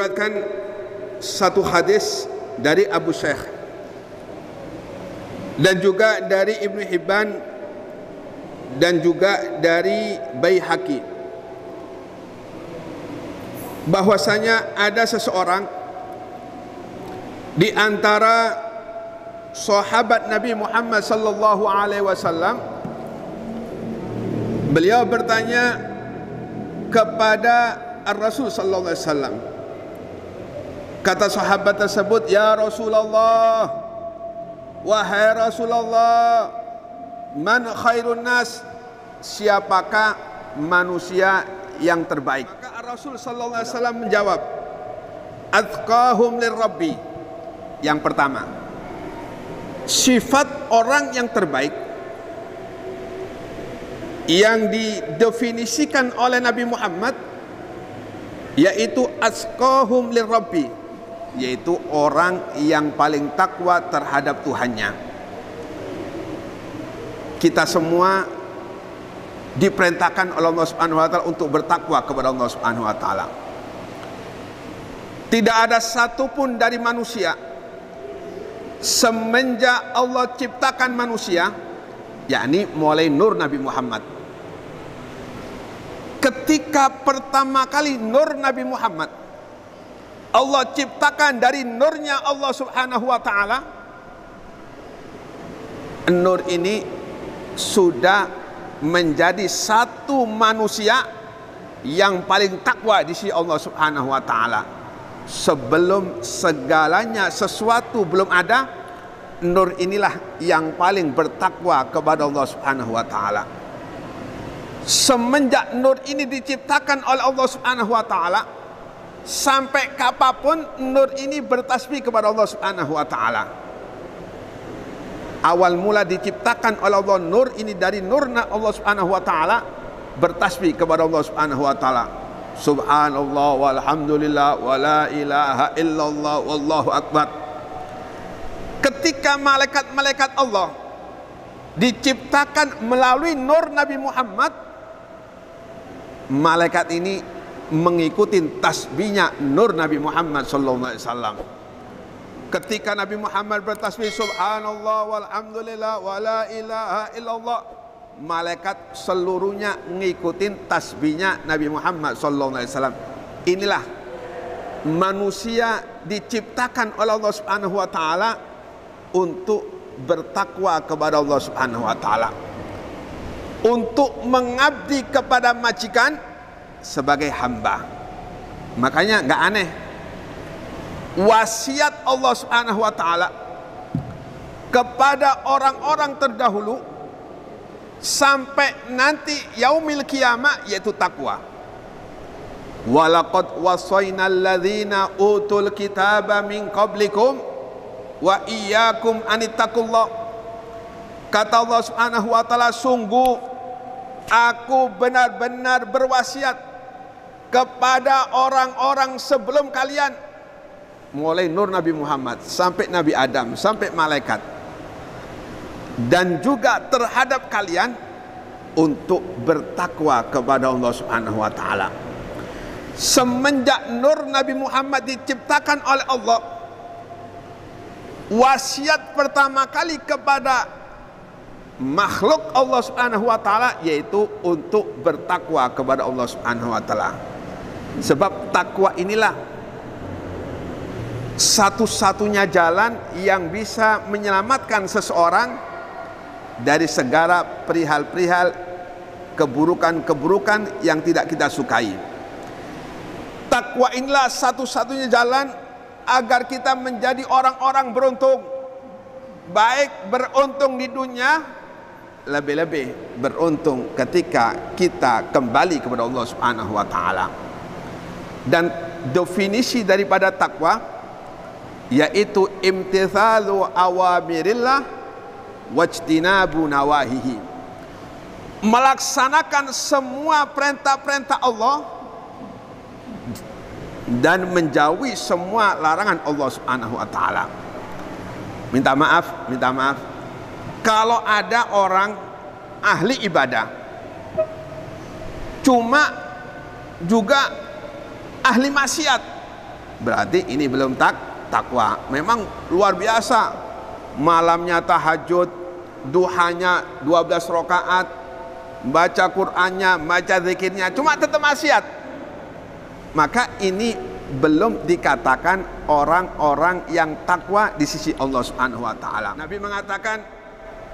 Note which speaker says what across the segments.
Speaker 1: Diriwayatkan satu hadis dari Abu Syekh dan juga dari Ibnu Hibban dan juga dari Baihaqi, bahwasanya ada seseorang di antara sahabat Nabi Muhammad sallallahu alaihi wasallam, beliau bertanya kepada Ar-Rasul sallallahu alaihi wasallam. Kata sahabat tersebut, "Ya Rasulullah, wahai Rasulullah, man khairun nas, siapakah manusia yang terbaik?" Maka Rasul sallallahu alaihi wasallam menjawab, "Atqahum lirabbi." Yang pertama, sifat orang yang terbaik yang didefinisikan oleh Nabi Muhammad yaitu atqahum lirabbi, yaitu orang yang paling takwa terhadap Tuhannya. Kita semua diperintahkan oleh Allah Subhanahu wa taala untuk bertakwa kepada Allah Subhanahu wa taala. Tidak ada satupun dari manusia semenjak Allah ciptakan manusia, yakni mulai nur Nabi Muhammad. Ketika pertama kali nur Nabi Muhammad Allah ciptakan dari nurnya Allah Subhanahu wa taala, nur ini sudah menjadi satu manusia yang paling takwa di sisi Allah Subhanahu wa taala. Sebelum segalanya sesuatu belum ada, nur inilah yang paling bertakwa kepada Allah Subhanahu wa taala. Semenjak nur ini diciptakan oleh Allah Subhanahu wa taala, sampai kapanpun nur ini bertasbih kepada Allah Subhanahu wa taala. Awal mula diciptakan oleh Allah nur ini dari nurna Allah Subhanahu wa taala, bertasbih kepada Allah Subhanahu wa taala. Subhanallah walhamdulillah wala ilaha illallah wallahu akbar. Ketika malaikat-malaikat Allah diciptakan melalui nur Nabi Muhammad, malaikat ini mengikuti tasbihnya nur Nabi Muhammad sallallahu alaihi wasallam. Ketika Nabi Muhammad bertasbih subhanallah walhamdulillah wala ilaha illallah, malaikat seluruhnya ngikutin tasbihnya Nabi Muhammad sallallahu alaihi wasallam. Inilah manusia diciptakan oleh Allah Subhanahu wa taala untuk bertakwa kepada Allah Subhanahu wa taala, untuk mengabdi kepada majikan sebagai hamba. Makanya enggak aneh wasiat Allah Subhanahu wa taala kepada orang-orang terdahulu sampai nanti yaumil qiyamah, yaitu takwa. Walaqad wasainal ladzina utul kitaba min qablikum wa iyyakum anittaqullah. Kata Allah Subhanahu wa taala, sungguh aku benar-benar berwasiat kepada orang-orang sebelum kalian, mulai nur Nabi Muhammad sampai Nabi Adam sampai malaikat, dan juga terhadap kalian untuk bertakwa kepada Allah Subhanahu wa taala. Semenjak nur Nabi Muhammad diciptakan oleh Allah, wasiat pertama kali kepada makhluk Allah Subhanahu wa taala yaitu untuk bertakwa kepada Allah Subhanahu wa taala. Sebab takwa inilah satu-satunya jalan yang bisa menyelamatkan seseorang dari segala perihal-perihal keburukan-keburukan yang tidak kita sukai. Takwa inilah satu-satunya jalan agar kita menjadi orang-orang beruntung, baik beruntung di dunia, lebih-lebih beruntung ketika kita kembali kepada Allah Subhanahu wa taala. Dan definisi daripada takwa yaitu imtithalu awamirillah wajtinabu nawahihi, melaksanakan semua perintah-perintah Allah dan menjauhi semua larangan Allah Subhanahu wa taala. Minta maaf kalau ada orang ahli ibadah cuma juga ahli maksiat, Berarti ini belum takwa. Memang luar biasa. Malamnya tahajud, duhanya 12 rakaat, baca Qur'annya, baca zikirnya, cuma tetap maksiat. Maka ini belum dikatakan orang-orang yang takwa di sisi Allah Subhanahu wa taala. Nabi mengatakan,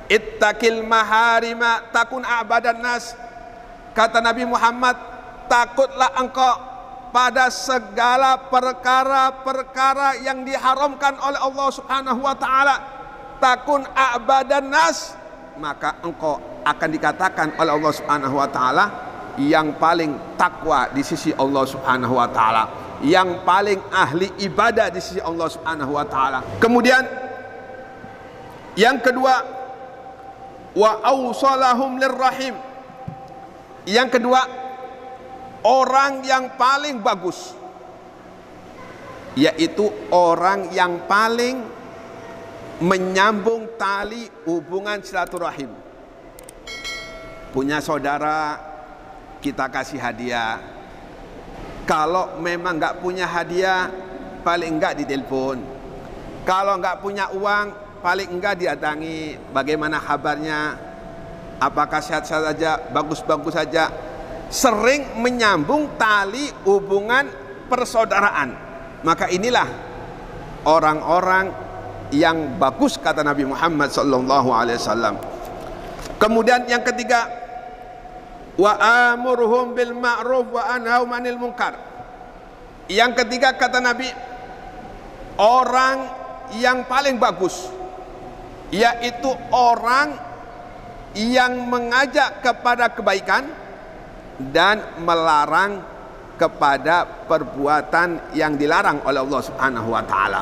Speaker 1: "Ittaqil maharima takun a'badan nas." Kata Nabi Muhammad, takutlah engkau pada segala perkara-perkara yang diharamkan oleh Allah Subhanahu wa taala. Takun a'badan nas, maka engkau akan dikatakan oleh Allah Subhanahu wa taala yang paling takwa di sisi Allah Subhanahu wa taala, yang paling ahli ibadah di sisi Allah Subhanahu wa taala. Kemudian yang kedua, wa awsalahum lirrahim. Yang kedua, orang yang paling bagus yaitu orang yang paling menyambung tali hubungan silaturahim. Punya saudara, kita kasih hadiah. Kalau memang nggak punya hadiah, paling enggak ditelepon. Kalau nggak punya uang, paling enggak didatangi. Bagaimana kabarnya? Apakah sehat-sehat saja? Bagus-bagus saja. Sering menyambung tali hubungan persaudaraan. Maka inilah orang-orang yang bagus, kata Nabi Muhammad SAW. Kemudian yang ketiga, wa amurhum bil ma'ruf wa anhaum 'anil munkar. Yang ketiga kata Nabi, orang yang paling bagus yaitu orang yang mengajak kepada kebaikan dan melarang kepada perbuatan yang dilarang oleh Allah Subhanahu wa taala.